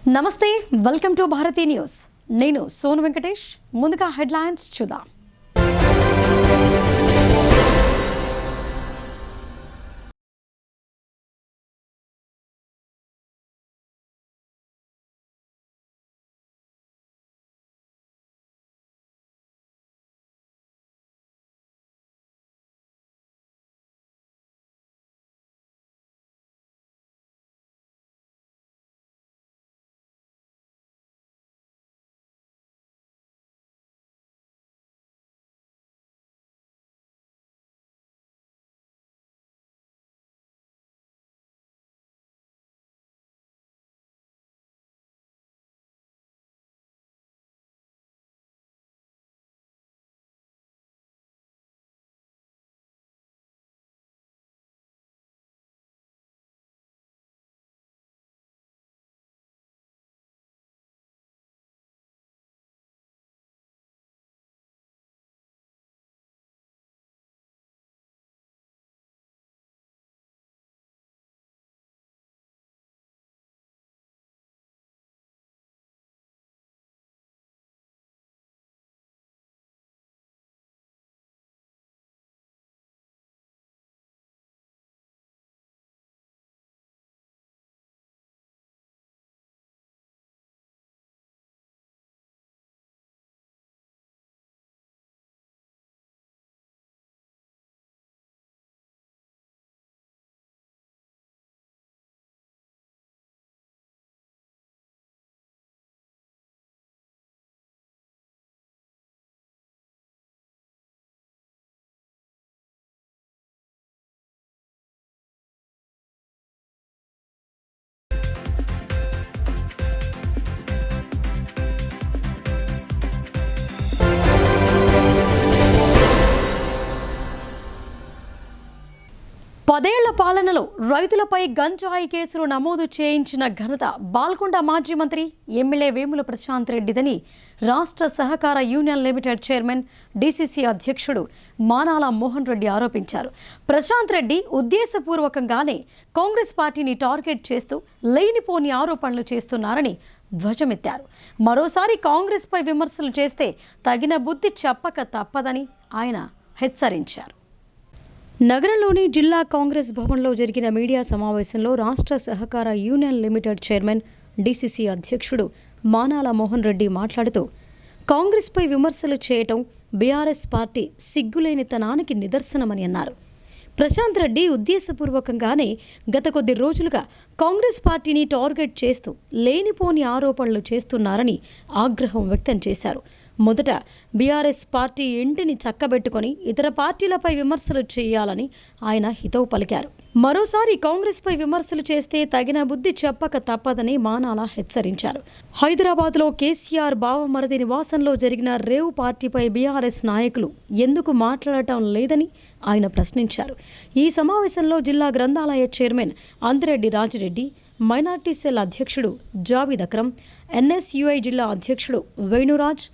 నమస్తే, welcome to Bharati news. నేను సోను వెంకటేష్. ముందుగా హెడ్లైన్స్ చూద్దాం. పదేళ్ల పాలనలో రైతులపై గంజాయి కేసులు నమోదు చేయించిన ఘనత బాల్కొండ మాజీ మంత్రి ఎమ్మెల్యే వేముల ప్రశాంత్ రెడ్డిదని రాష్ట్ర సహకార యూనియన్ లిమిటెడ్ చైర్మన్ డీసీసీ అధ్యక్షుడు మానాల మోహన్ రెడ్డి ఆరోపించారు. ప్రశాంత్ రెడ్డి ఉద్దేశపూర్వకంగానే కాంగ్రెస్ పార్టీని టార్గెట్ చేస్తూ లేనిపోని ఆరోపణలు చేస్తున్నారని ధ్వజమెత్తారు. మరోసారి కాంగ్రెస్పై విమర్శలు చేస్తే తగిన బుద్ధి చెప్పక తప్పదని ఆయన హెచ్చరించారు. నగరంలోని జిల్లా కాంగ్రెస్ భవన్లో జరిగిన మీడియా సమావేశంలో రాష్ట్ర సహకార యూనియన్ లిమిటెడ్ చైర్మన్ డీసీసీ అధ్యక్షుడు మానాల మోహన్ రెడ్డి మాట్లాడుతూ కాంగ్రెస్పై విమర్శలు చేయటం బీఆర్ఎస్ పార్టీ సిగ్గులేనితనానికి నిదర్శనమని అన్నారు. ప్రశాంత్ రెడ్డి ఉద్దేశపూర్వకంగానే గత కొద్ది రోజులుగా కాంగ్రెస్ పార్టీని టార్గెట్ చేస్తూ లేనిపోని ఆరోపణలు చేస్తున్నారని ఆగ్రహం వ్యక్తం చేశారు. మొదట బీఆర్ఎస్ పార్టీ ఇంటిని చక్కబెట్టుకొని ఇతర పార్టీలపై విమర్శలు చేయాలని ఆయన హితవు పలికారు. మరోసారి కాంగ్రెస్పై విమర్శలు చేస్తే తగిన బుద్ధి చెప్పక తప్పదని మానాల హెచ్చరించారు. హైదరాబాద్లో కేసీఆర్ బావమరిది నివాసంలో జరిగిన రేవ్ పార్టీపై బీఆర్ఎస్ నాయకులు ఎందుకు మాట్లాడటం లేదని ఆయన ప్రశ్నించారు. ఈ సమావేశంలో జిల్లా గ్రంథాలయ chairman Anthireddy Rajireddy, minority cell అధ్యక్షుడు జావీద్ అక్రమ్, ఎన్ఎస్యుఐ జిల్లా అధ్యక్షుడు వేణురాజ్,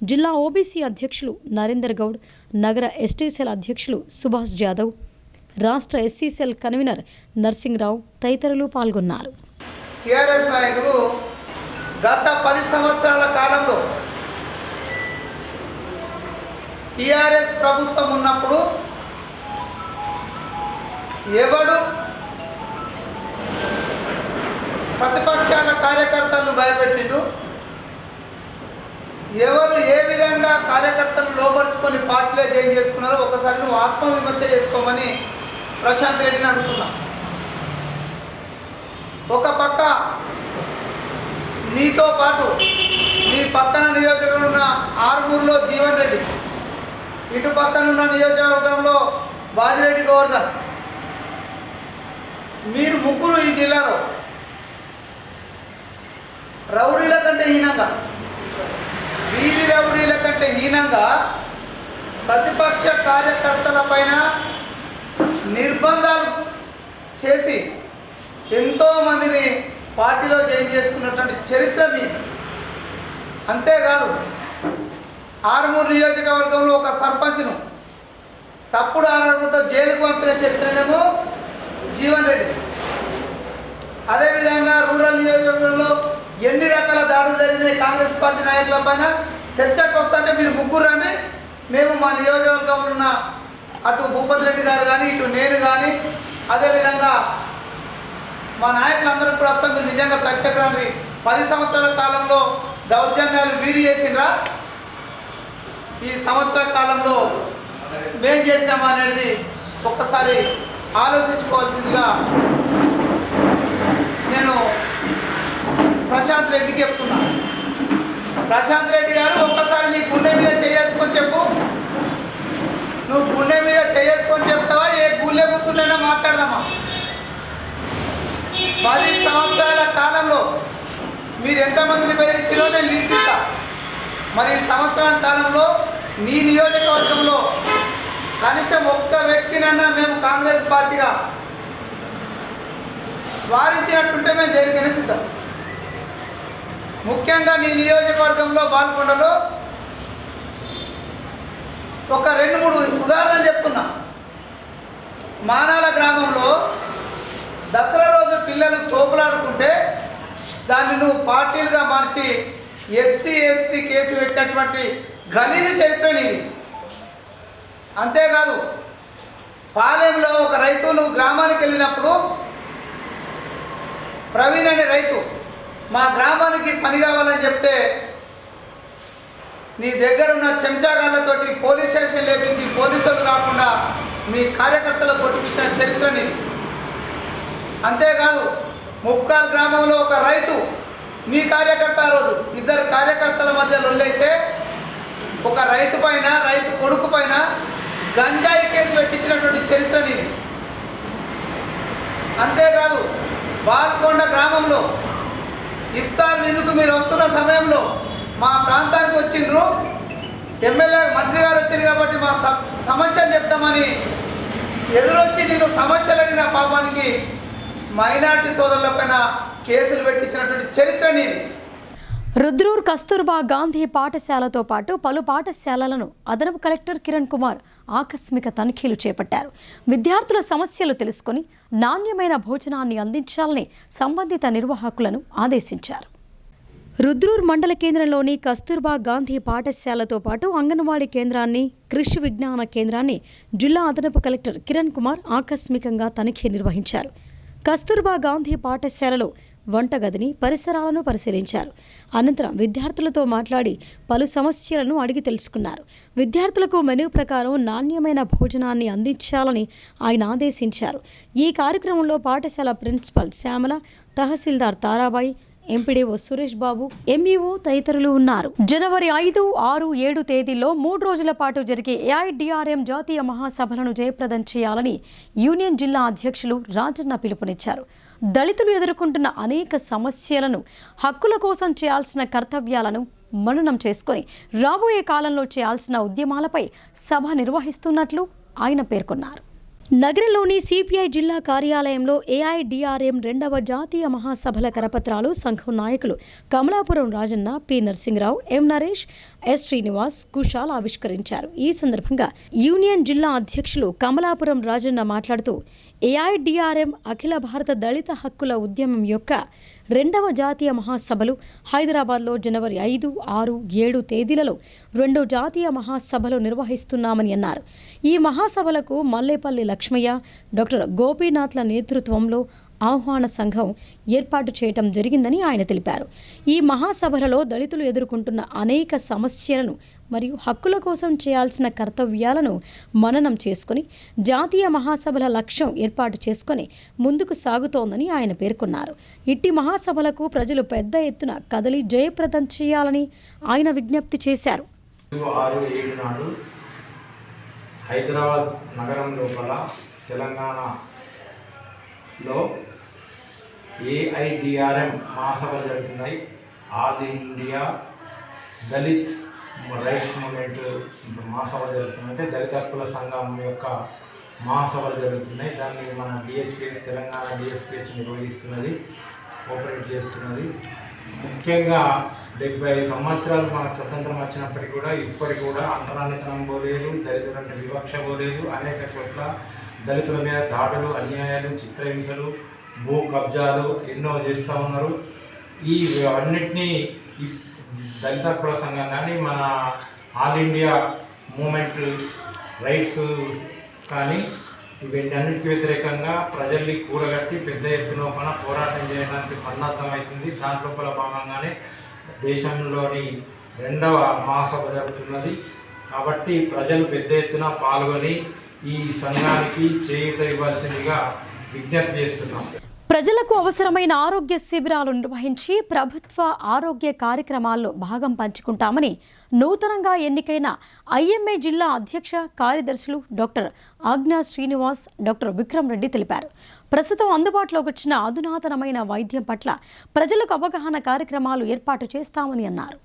జిల్లా ఓబీసీ అధ్యక్షులు నరేందర్ గౌడ్, నగర ఎస్టీ సెల్ అధ్యక్షులు సుభాష్ జాదవ్, రాష్ట్ర ఎస్సీ సెల్ కన్వీనర్ నర్సింగ్రావు తదితరులు పాల్గొన్నారు. టీఆర్ఎస్ నాయకులు గత 10 సంవత్సరాల కాలంలో టీఆర్ఎస్ ప్రభుత్వం ఉన్నప్పుడు ఎవడు ప్రతిపక్షాల కార్యకర్తలను భయపెట్టిండు, ఎవరు ఏ విధంగా కార్యకర్తలను లోపరుచుకొని పార్టీలో జాయిన్ చేసుకున్నారో ఒకసారి నువ్వు ఆత్మవిమర్శ చేసుకోమని ప్రశాంత్ రెడ్డిని అడుగుతున్నా. ఒక పక్క నీతో పాటు నీ పక్కన నియోజకవర్గంలో ఉన్న ఆర్మూర్లో జీవన్ రెడ్డి, ఇటు పక్కనున్న నియోజకవర్గంలో బాజిరెడ్డి గోవర్ధన్, మీరు ముగ్గురు ఈ జిల్లాలో రౌడీల కంటే హీనంగా, వీధి రౌడీల కంటే హీనంగా ప్రతిపక్ష కార్యకర్తల పైన నిర్బంధాలు చేసి ఎంతోమందిని పార్టీలో జాయిన్ చేసుకున్నటువంటి చరిత్ర మీది. అంతేకాదు ఆర్మూరు నియోజకవర్గంలో ఒక సర్పంచ్ను తప్పుడు ఆరోపణలతో జైలుకు పంపిన చరిత్రనేమో జీవన్ రెడ్డి. అదేవిధంగా రూరల్ నియోజకవర్గంలో ఎన్ని రకాల దాడులు జరిగినాయి కాంగ్రెస్ పార్టీ నాయకుల పైన చర్చకు వస్తుంటే మీరు ముగ్గురు అని మేము మా నియోజకవర్గంలో ఉన్న అటు భూపతి రెడ్డి గారు కానీ ఇటు నేను కానీ అదేవిధంగా మా నాయకులందరూ కూడా వస్తాం. మీరు నిజంగా చర్చకురాని 10 సంవత్సరాల కాలంలో దౌర్జన్యాలు వీరు చేసిండ్రా, ఈ సంవత్సరాల కాలంలో మేం చేసామా అనేది ఒక్కసారి ఆలోచించుకోవాల్సిందిగా నేను ప్రశాంత్ రెడ్డికి చెప్తున్నాను. ప్రశాంత్ రెడ్డి గారు ఒక్కసారి నీ గుండె మీద చేసుకొని చెప్పు. నువ్వు గుండె మీద చేసుకొని చెప్తావా, ఏ గుళ్ళె కూర్చున్నైనా మాట్లాడదామా? 10 సంవత్సరాల కాలంలో మీరు ఎంతమందిని బెదిరించారో నేను లిఖిస్తా. మరి ఈ సంవత్సరాల కాలంలో నీ నియోజకవర్గంలో కనీసం ఒక్క వ్యక్తినన్నా మేము కాంగ్రెస్ పార్టీగా వారించినట్టుంటే మేము దేనికైనా సిద్ధం. ముఖ్యంగా నీ నియోజకవర్గంలో బాల్కొండలో ఒక 2-3 ఉదాహరణలు చెప్తున్నా. మానాల గ్రామంలో దసరా రోజు పిల్లలు తోపులాడుకుంటే దాన్ని నువ్వు పార్టీలుగా మార్చి ఎస్సీ ఎస్టీ కేసు పెట్టినటువంటి గలీజు చరిత్ర నీది. అంతేకాదు పాలెంలో ఒక రైతు నువ్వు గ్రామానికి వెళ్ళినప్పుడు ప్రవీణ్ అనే రైతు మా గ్రామానికి పని కావాలని చెప్తే నీ దగ్గర ఉన్న చెంచాగాళ్ళతోటి పోలీస్ స్టేషన్ లేపించి పోలీసులు కాకుండా మీ కార్యకర్తలు కొట్టిపించిన చరిత్ర నీది. అంతేకాదు ముప్కాల్ గ్రామంలో ఒక రైతు నీ కార్యకర్త ఆ రోజు 2 కార్యకర్తల మధ్య లొల్లైతే ఒక రైతు పైన రైతు కొడుకు పైన గంజాయి కేసు పెట్టించినటువంటి చరిత్ర నీది. అంతేకాదు బాల్కొండ గ్రామంలో ఇఫ్తార్ విందుకు మీరు వస్తున్న సమయంలో మా ప్రాంతానికి వచ్చిండ్రు, ఎమ్మెల్యే మంత్రి గారు వచ్చారు కాబట్టి మా సమస్యలు చెప్తామని ఎదురొచ్చి నిన్ను సమస్యలు అడిగిన పాపానికి మైనార్టీ సోదరులపైన కేసులు పెట్టించినటువంటి చరిత్ర నీది. రుద్రూర్ కస్తూర్బా గాంధీ పాఠశాలతో పాటు పలు పాఠశాలలను అదనపు కలెక్టర్ కిరణ్ కుమార్ ఆకస్మిక తనిఖీలు చేపట్టారు. విద్యార్థుల సమస్యలు తెలుసుకుని నాణ్యమైన భోజనాన్ని అందించాలని సంబంధిత నిర్వాహకులను ఆదేశించారు. రుద్రూర్ మండల కేంద్రంలోని కస్తూర్బా గాంధీ పాఠశాలతో పాటు అంగన్వాడీ కేంద్రాన్ని, కృషి విజ్ఞాన కేంద్రాన్ని జిల్లా అదనపు కలెక్టర్ కిరణ్ కుమార్ ఆకస్మికంగా తనిఖీ నిర్వహించారు. కస్తూర్బా గాంధీ పాఠశాలలో వంటగదిని, పరిసరాలను పరిశీలించారు. అనంతరం విద్యార్థులతో మాట్లాడి పలు సమస్యలను అడిగి తెలుసుకున్నారు. విద్యార్థులకు మెనూ ప్రకారం నాణ్యమైన భోజనాన్ని అందించాలని ఆయన ఆదేశించారు. ఈ కార్యక్రమంలో పాఠశాల ప్రిన్సిపల్ శ్యామల, తహసీల్దార్ తారాబాయి, ఎంపీడీఓ సురేష్ బాబు, ఎంఈఓ తదితరులు ఉన్నారు. జనవరి 5, 6, 7 తేదీల్లో 3 రోజుల పాటు జరిగే ఏఐడిఆర్ఎం జాతీయ మహాసభలను జయప్రదం చేయాలని యూనియన్ జిల్లా అధ్యక్షులు రాజన్న పిలుపునిచ్చారు. దళితులు ఎదుర్కొంటున్న అనేక సమస్యలను, హక్కుల కోసం చేయాల్సిన కర్తవ్యాలను మననం చేసుకొని రాబోయే కాలంలో చేయాల్సిన ఉద్యమాలపై సభ నిర్వహిస్తున్నట్లు ఆయన పేర్కొన్నారు. నగరంలోని సిపిఐ జిల్లా కార్యాలయంలో ఏఐడిఆర్ఎం 2వ జాతీయ మహాసభల కరపత్రాలు సంఘం నాయకులు కమలాపురం రాజన్న, పి నరసింహరావు, ఎం నరేష్, ఎస్ శ్రీనివాస్, కుషాల్ ఆవిష్కరించారు. ఈ సందర్భంగా యూనియన్ జిల్లా అధ్యక్షులు కమలాపురం రాజన్న మాట్లాడుతూ ఏఐడిఆర్ఎం అఖిల భారత దళిత హక్కుల ఉద్యమం యొక్క 2వ జాతీయ మహాసభలు హైదరాబాద్లో జనవరి 5, 6, 7 తేదీలలో 2 జాతీయ మహాసభలు నిర్వహిస్తున్నామని అన్నారు. ఈ మహాసభలకు మల్లేపల్లి లక్ష్మయ్య, డాక్టర్ గోపీనాథ్ల నేతృత్వంలో ఆహ్వాన సంఘం ఏర్పాటు చేయటం జరిగిందని ఆయన తెలిపారు. ఈ మహాసభలలో దళితులు ఎదుర్కొంటున్న అనేక సమస్యలను మరియు హక్కుల కోసం చేయాల్సిన కర్తవ్యాలను మననం చేసుకుని జాతీయ మహాసభల లక్ష్యం ఏర్పాటు చేసుకుని ముందుకు సాగుతోందని ఆయన పేర్కొన్నారు. ఇట్టి మహాసభలకు ప్రజలు పెద్ద ఎత్తున కదలి జయప్రదం చేయాలని ఆయన విజ్ఞప్తి చేశారు. 6-7 నాడు హైదరాబాద్ నగరం లోపల తెలంగాణలో ఏఐడిఆర్ఎం మహాసభలు జరుగుతున్నాయి. All India Dalit rights movement మహాసభలు జరుగుతున్నాయి. అంటే దళిత హక్కుల సంఘం యొక్క మహాసభలు జరుగుతున్నాయి. దాన్ని మన డిఎస్పిఎస్ తెలంగాణ డిఎస్పిఎస్ నిర్వహిస్తున్నది, కోఆపరేట్ చేస్తున్నది. ముఖ్యంగా 75 సంవత్సరాలు మనకు స్వతంత్రం వచ్చినప్పటికీ కూడా ఇప్పటికి కూడా అంటరానితనం పోలేదు, దళితులంటే వివక్ష పోలేదు. అనేక చోట్ల దళితుల మీద దాడులు, అన్యాయాలు, చిత్రహింసలు, భూ కబ్జాలు ఎన్నో చేస్తూ ఉన్నారు. ఈ అన్నిటినీ దళిత హక్కుల సంఘం కానీ మన ఆల్ ఇండియా మూమెంట్ రైట్స్ కానీ ఇవన్నిటికి వ్యతిరేకంగా ప్రజల్ని కూడగట్టి పెద్ద ఎత్తున మన పోరాటం చేయడానికి సన్నద్ధమవుతుంది. దాంట్లో భాగంగానే దేశంలోని 2వ మహాసభ జరుగుతున్నది. కాబట్టి ప్రజలు పెద్ద ఎత్తున పాల్గొని ఈ సంఘానికి చేయూత ఇవ్వాల్సిందిగా విజ్ఞప్తి చేస్తున్నాం. ప్రజలకు అవసరమైన ఆరోగ్య శిబిరాలు నిర్వహించి ప్రభుత్వ ఆరోగ్య కార్యక్రమాల్లో భాగం పంచుకుంటామని నూతనంగా ఎన్నికైన ఐఎంఏ జిల్లా అధ్యక్ష కార్యదర్శులు డాక్టర్ ఆజ్ఞా శ్రీనివాస్, డాక్టర్ విక్రమ్ రెడ్డి తెలిపారు. ప్రస్తుతం అందుబాటులోకి వచ్చిన అధునాతనమైన వైద్యం పట్ల ప్రజలకు అవగాహన కార్యక్రమాలు ఏర్పాటు చేస్తామని అన్నారు.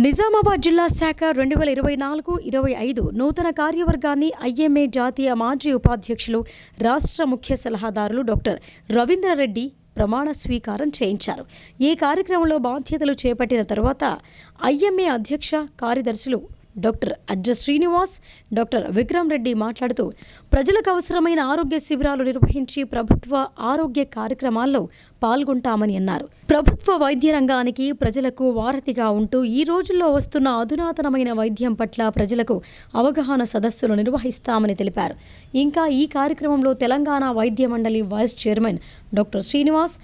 నిజామాబాద్ జిల్లా శాఖ 2024-25 నూతన కార్యవర్గాన్ని ఐఎంఏ జాతీయ మాజీ ఉపాధ్యక్షులు, రాష్ట్ర ముఖ్య సలహాదారులు డాక్టర్ రవీంద్రారెడ్డి ప్రమాణ స్వీకారం చేయించారు. ఈ కార్యక్రమంలో బాధ్యతలు చేపట్టిన తరువాత ఐఎంఏ అధ్యక్ష కార్యదర్శులు డాక్టర్ అజ్జ శ్రీనివాస్, డాక్టర్ విక్రమ్ రెడ్డి మాట్లాడుతూ ప్రజలకు అవసరమైన ఆరోగ్య శిబిరాలు నిర్వహించి ప్రభుత్వ ఆరోగ్య కార్యక్రమాల్లో పాల్గొంటామని అన్నారు. ప్రభుత్వ వైద్య రంగానికి ప్రజలకు వారధిగా ఉంటూ ఈ రోజుల్లో వస్తున్న అధునాతనమైన వైద్యం పట్ల ప్రజలకు అవగాహన సదస్సులు నిర్వహిస్తామని తెలిపారు. ఇంకా ఈ కార్యక్రమంలో తెలంగాణ వైద్య మండలి వైస్ చైర్మన్ డాక్టర్ శ్రీనివాస్,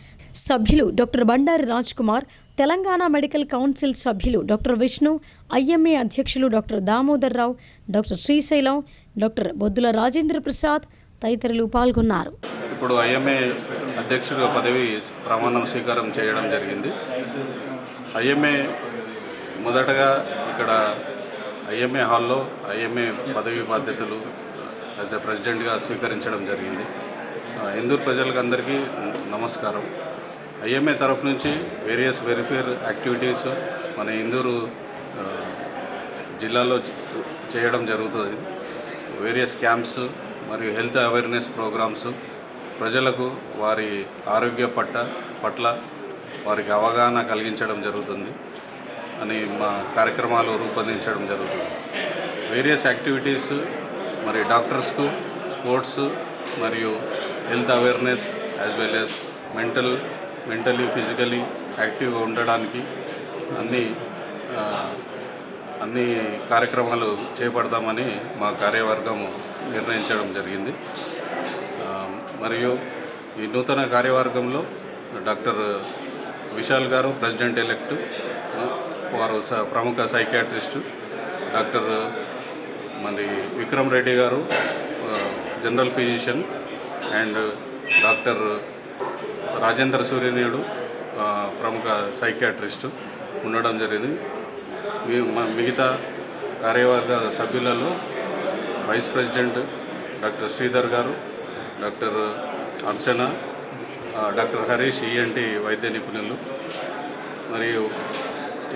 సభ్యులు doctor Bandari Raj Kumar, Telangana medical council సభ్యులు డాక్టర్ విష్ణు, ఐఎంఏ అధ్యక్షులు డాక్టర్ దామోదర్ రావు, డాక్టర్ శ్రీశైలం, డాక్టర్ బొద్దుల రాజేంద్ర ప్రసాద్ తదితరులు పాల్గొన్నారు. ఇప్పుడు ఐఎంఏ అధ్యక్షుడిగా పదవి ప్రమాణం స్వీకారం చేయడం జరిగింది. ఐఎంఏ మొదటగా ఇక్కడ ఐఎంఏ హాల్లో ఐఎంఏ పదవి బాధ్యతలు యాజ్ ఎ ప్రెసిడెంట్గా స్వీకరించడం జరిగింది. ఇందూరు ప్రజలకు అందరికీ నమస్కారం. ఐఎంఏ తరఫు నుంచి వేరియస్ వెరిఫేర్ యాక్టివిటీస్ మన ఇందూరు జిల్లాలో చేయడం జరుగుతుంది. వేరియస్ క్యాంప్స్ మరియు హెల్త్ అవేర్నెస్ ప్రోగ్రామ్స్ ప్రజలకు వారి ఆరోగ్య పట్ల వారికి అవగాహన కలిగించడం జరుగుతుంది అని మా కార్యక్రమాలు రూపొందించడం జరుగుతుంది. వేరియస్ యాక్టివిటీస్ మరి డాక్టర్స్కు స్పోర్ట్స్ మరియు health awareness as well as mentally physically యాక్టివ్గా ఉండడానికి అన్ని కార్యక్రమాలు చేపడతామని మా కార్యవర్గం నిర్ణయించడం జరిగింది. మరియు ఈ నూతన కార్యవర్గంలో డాక్టర్ విశాల్ గారు ప్రెసిడెంట్ ఎలెక్ట్, వారు ప్రముఖ సైకియాట్రిస్టు, డాక్టర్ మరి విక్రమ్ రెడ్డి గారు general physician and doctor Rajendra సూర్యనేయుడు ప్రముఖ సైకియాట్రిస్టు ఉండడం జరిగింది. మిగతా కార్యవర్గ సభ్యులలో వైస్ ప్రెసిడెంట్ డాక్టర్ శ్రీధర్ గారు, doctor Archana, doctor Harish ENT వైద్య నిపుణులు మరియు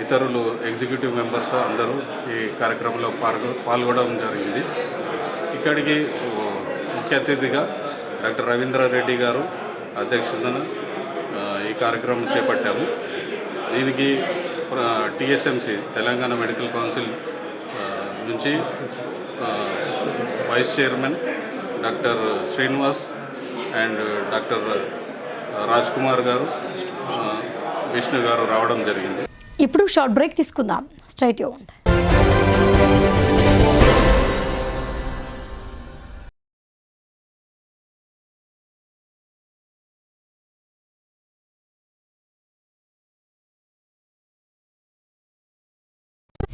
ఇతరులు ఎగ్జిక్యూటివ్ మెంబర్స్ అందరూ ఈ కార్యక్రమంలో పాల్గొనడం జరిగింది. ఇక్కడికి ముఖ్య అతిథిగా డాక్టర్ రవీంద్రారెడ్డి గారు అధ్యక్షతన ఈ కార్యక్రమం చేపట్టాము. దీనికి టీఎస్ఎంసి తెలంగాణ మెడికల్ కౌన్సిల్ నుంచి vice chairman doctor Srinivas and doctor Raj Kumar గారు, విష్ణు గారు రావడం జరిగింది. ఇప్పుడు షార్ట్ బ్రేక్ తీసుకుందాం. Stay tuned.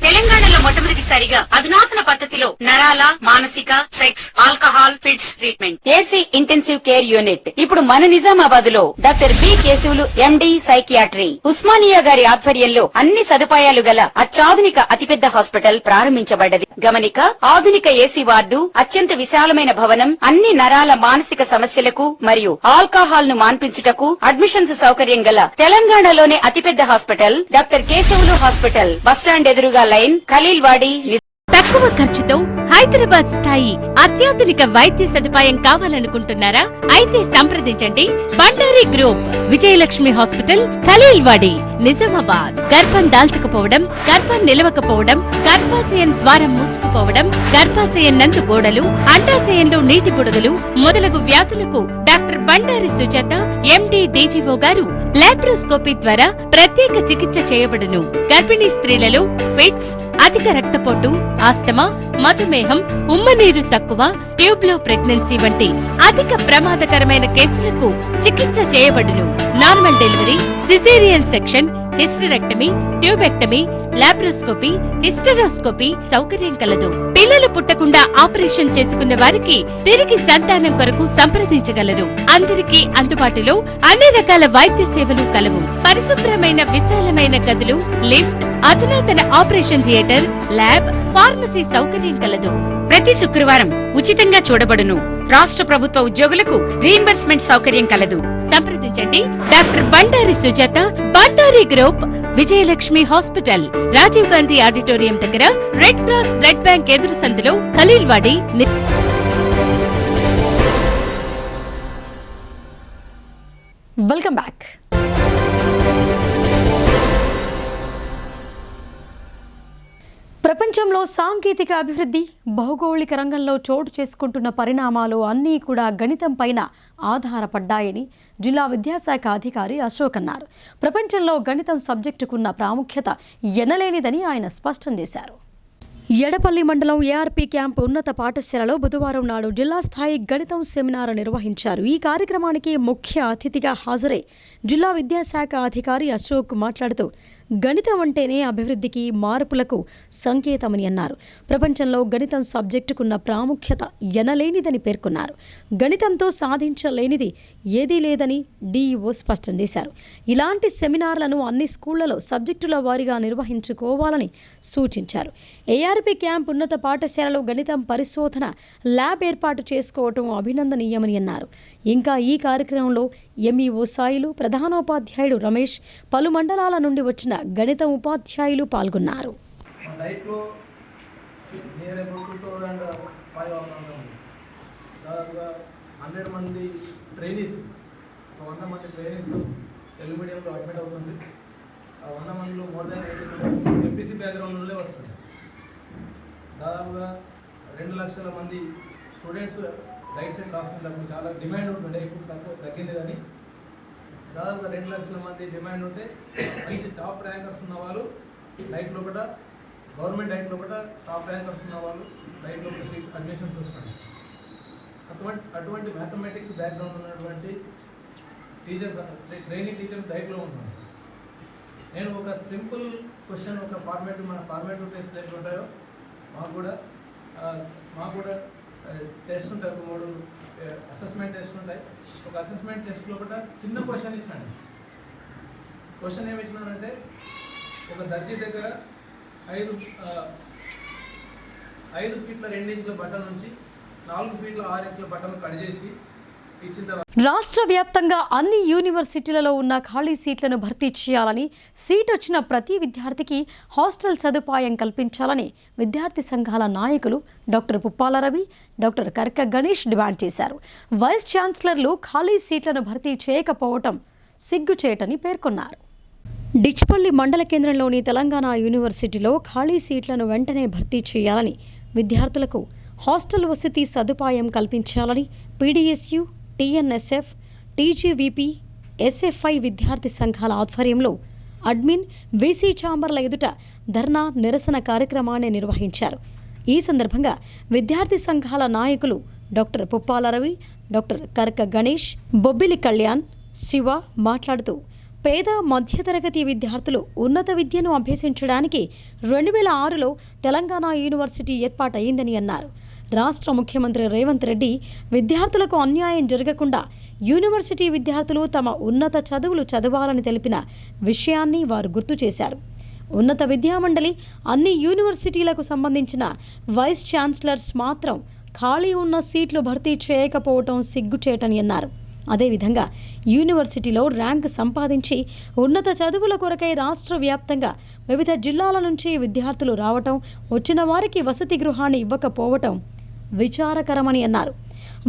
తెలంగాణలో మొట్టమొదటిసారిగా అధునాతన పద్ధతిలో నరాల, మానసిక, sex, alcohol, fits treatment, AC intensive care unit ఇప్పుడు మన నిజామాబాద్ లో doctor B Keshavulu MD psychiatry, Osmania గారి ఆధ్వర్యంలో అన్ని సదుపాయాలు గల అత్యాధునిక అతిపెద్ద హాస్పిటల్ ప్రారంభించబడ్డది. గమనిక, ఆధునిక ఏసీ వార్డు, అత్యంత విశాలమైన భవనం, అన్ని నరాల మానసిక సమస్యలకు మరియు ఆల్కహాల్ ను మాన్పించుటకు అడ్మిషన్స్ సౌకర్యం గల తెలంగాణలోనే అతిపెద్ద hospital doctor Keshavulu hospital, bus stand ఎదురుగా లైన్, ఖలీల్వాడి. తక్కువ ఖర్చుతో హైదరాబాద్ స్థాయి అత్యాధునిక వైద్య సదుపాయం కావాలనుకుంటున్నారా? అయితే సంప్రదించండి బండారి గ్రూప్, విజయలక్ష్మి హాస్పిటల్, ఖలీల్వాడి, నిజామాబాద్. గర్భం దాల్చకపోవడం, గర్భం నిలవకపోవడం, గర్భాశయం ద్వారం మూసుకుపోవడం, గర్భాశయం నందు గోడలు, అండాశయంలో నీటి బుడగలు మొదలగు వ్యాధులకు డాక్టర్ డాక్టర్ బండారి సుజాత ఎండి డీజీఓ గారు లాప్రోస్కోపీ ద్వారా ప్రత్యేక చికిత్స చేయబడును. గర్భిణీ స్త్రీలలో ఫిట్స్, అధిక రక్తపోటు, ఆస్తమా, మధుమేహం, ఉమ్మనీరు తక్కువ, ట్యూబ్లో ప్రెగ్నెన్సీ వంటి అధిక ప్రమాదకరమైన కేసులకు చికిత్స చేయబడును. Normal delivery, caesarean section, hysterectomy, tubectomy, laparoscopy, hysteroscopy సౌకర్యం కలదు. పిల్లలు పుట్టకుండా ఆపరేషన్ చేసుకున్న వారికి తిరిగి సంతానం కొరకు సంప్రదించగలరు. అందరికీ అందుబాటులో అన్ని రకాల వైద్య సేవలు కలవు. పరిశుభ్రమైన విశాలమైన గదులు, లిఫ్ట్, అధునాతన ఆపరేషన్ థియేటర్, ల్యాబ్, ఫార్మసీ సౌకర్యం కలదు. ప్రతి శుక్రవారం ఉచితంగా చూడబడును. రాష్ట్ర ప్రభుత్వ ఉద్యోగులకు రీయింబర్స్మెంట్ సౌకర్యం కలదు. సంప్రదించండి doctor Bandari Sujatha, Bandari group, Vijayalakshmi hospital, Rajiv Gandhi auditorium దగ్గర, రెడ్ క్రాస్ బ్లడ్ బ్యాంక్ ఎదురు సందులో, ఖలీల్వాడి. Welcome back. ప్రపంచంలో సాంకేతిక అభివృద్ధి, భౌగోళిక రంగంలో చోటు చేసుకుంటున్న పరిణామాలు అన్నీ కూడా గణితం పైన ఆధారపడ్డాయని జిల్లా విద్యాశాఖ అధికారి అశోక్ అన్నారు. ప్రపంచంలో గణితం సబ్జెక్టుకున్న ప్రాముఖ్యత ఎనలేనిదని ఆయన స్పష్టం చేశారు. ఎడపల్లి మండలం ఏఆర్పీ క్యాంప్ ఉన్నత పాఠశాలలో బుధవారం నాడు జిల్లా స్థాయి గణితం సెమినార్ నిర్వహించారు. ఈ కార్యక్రమానికి ముఖ్య అతిథిగా హాజరై జిల్లా విద్యాశాఖ అధికారి అశోక్ మాట్లాడుతూ గణితం అంటేనే అభివృద్ధికి, మార్పులకు సంకేతమని అన్నారు. ప్రపంచంలో గణితం సబ్జెక్టుకున్న ప్రాముఖ్యత ఎనలేనిదని పేర్కొన్నారు. గణితంతో సాధించలేనిది ఏదీ లేదని డీఈఓ స్పష్టం చేశారు. ఇలాంటి సెమినార్లను అన్ని స్కూళ్లలో సబ్జెక్టుల వారీగా నిర్వహించుకోవాలని సూచించారు. ఏఆర్పీ క్యాంప్ ఉన్నత పాఠశాలలో గణితం పరిశోధన ల్యాబ్ ఏర్పాటు చేసుకోవటం అభినందనీయమని అన్నారు. ఇంకా ఈ కార్యక్రమంలో ఎంఈఓ సాయిలు, ప్రధానోపాధ్యాయుడు రమేష్, పలు మండలాల నుండి వచ్చిన గణితం ఉపాధ్యాయులు పాల్గొన్నారు. దాదాపుగా 100 మంది ట్రైనీస్, 100 మంది ట్రైనీస్ తెలుగు మీడియంలో అడ్మిట్ అవుతుంది. ఆ 100 మందిలో మోర్ దాన్ 80% ఎంపీసీ బ్యాక్గ్రౌండ్ నుండే వస్తుంది. దాదాపుగా 2 లక్షల మంది స్టూడెంట్స్ రైట్ సైడ్ రాస్తున్నప్పుడు చాలా డిమాండ్ ఉంటుండే, ఇప్పుడు తగ్గింది. కానీ దాదాపుగా 2 లక్షల మంది డిమాండ్ ఉంటే మంచి టాప్ ర్యాంకర్స్ ఉన్న వాళ్ళు రైట్ లోపల, గవర్నమెంట్ రైట్ లోపల టాప్ ర్యాంకర్స్ ఉన్న వాళ్ళు రైట్ లోపల 6 అడ్మిషన్స్ వస్తున్నాయి. అటువంటి మ్యాథమెటిక్స్ బ్యాక్గ్రౌండ్ ఉన్నటువంటి టీచర్స్, ట్రైనింగ్ టీచర్స్ రైట్లో ఉన్నారు. నేను ఒక సింపుల్ క్వశ్చన్, ఒక ఫార్మేటివ్, మన ఫార్మేటివ్ టెస్ట్ ఎట్లా ఉంటాయో మాకు కూడా టెస్ట్ ఉంటాయి. 3 అసెస్మెంట్ టెస్ట్ ఉంటాయి. ఒక అసెస్మెంట్ టెస్ట్లో కూడా చిన్న క్వశ్చన్ ఇచ్చినాను. క్వశ్చన్ ఏమి ఇచ్చినానంటే, ఒక దర్జీ దగ్గర 5 ఫీట్ల 2 ఇంచుల బట్టన్ నుంచి 4 ఫీట్ల 6 ఇంచుల బట్టన్ కట్ చేసి ఇచ్చిన తర్వాత రాష్ట్ర వ్యాప్తంగా అన్ని యూనివర్సిటీలలో ఉన్న ఖాళీ సీట్లను భర్తీ చేయాలని, సీట్ వచ్చిన ప్రతి విద్యార్థికి హాస్టల్ సదుపాయం కల్పించాలని విద్యార్థి సంఘాల నాయకులు doctor Puppala Ravi, doctor Karka Ganesh demand చేశారు. వైస్ ఛాన్సలర్లు ఖాళీ సీట్లను భర్తీ చేయకపోవటం సిగ్గుచేటని పేర్కొన్నారు. డిచ్పల్లి మండల కేంద్రంలోని తెలంగాణ యూనివర్సిటీలో ఖాళీ సీట్లను వెంటనే భర్తీ చేయాలని, విద్యార్థులకు హాస్టల్ వసతి సదుపాయం కల్పించాలని పీడీఎస్యు, టీఎన్ఎస్ఎఫ్, టీజీవీపీ, ఎస్ఎఫ్ఐ విద్యార్థి సంఘాల ఆధ్వర్యంలో అడ్మిన్, వీసీ ఛాంబర్ల ఎదుట ధర్నా నిరసన కార్యక్రమాన్ని నిర్వహించారు. ఈ సందర్భంగా విద్యార్థి సంఘాల నాయకులు డాక్టర్ పుప్పాల రవి, డాక్టర్ కర్క గణేష్, బొబ్బిలి కళ్యాణ్, శివ మాట్లాడుతూ పేద మధ్యతరగతి విద్యార్థులు ఉన్నత విద్యను అభ్యసించడానికి 2006లో తెలంగాణ యూనివర్సిటీ ఏర్పాటయిందని అన్నారు. రాష్ట్ర ముఖ్యమంత్రి రేవంత్ రెడ్డి విద్యార్థులకు అన్యాయం జరగకుండా యూనివర్సిటీ విద్యార్థులు తమ ఉన్నత చదువులు చదవాలని తెలిపిన విషయాన్ని వారు గుర్తు చేశారు. ఉన్నత విద్యామండలి అన్ని యూనివర్సిటీలకు సంబంధించిన వైస్ ఛాన్సలర్స్ మాత్రం ఖాళీ ఉన్న సీట్లు భర్తీ చేయకపోవటం సిగ్గుచేటని అన్నారు. అదేవిధంగా యూనివర్సిటీలో ర్యాంక్ సంపాదించి ఉన్నత చదువుల కొరకై రాష్ట్ర వ్యాప్తంగా వివిధ జిల్లాల నుంచి విద్యార్థులు రావటం, వచ్చిన వారికి వసతి గృహాన్ని ఇవ్వకపోవటం విచారకరమని అన్నారు.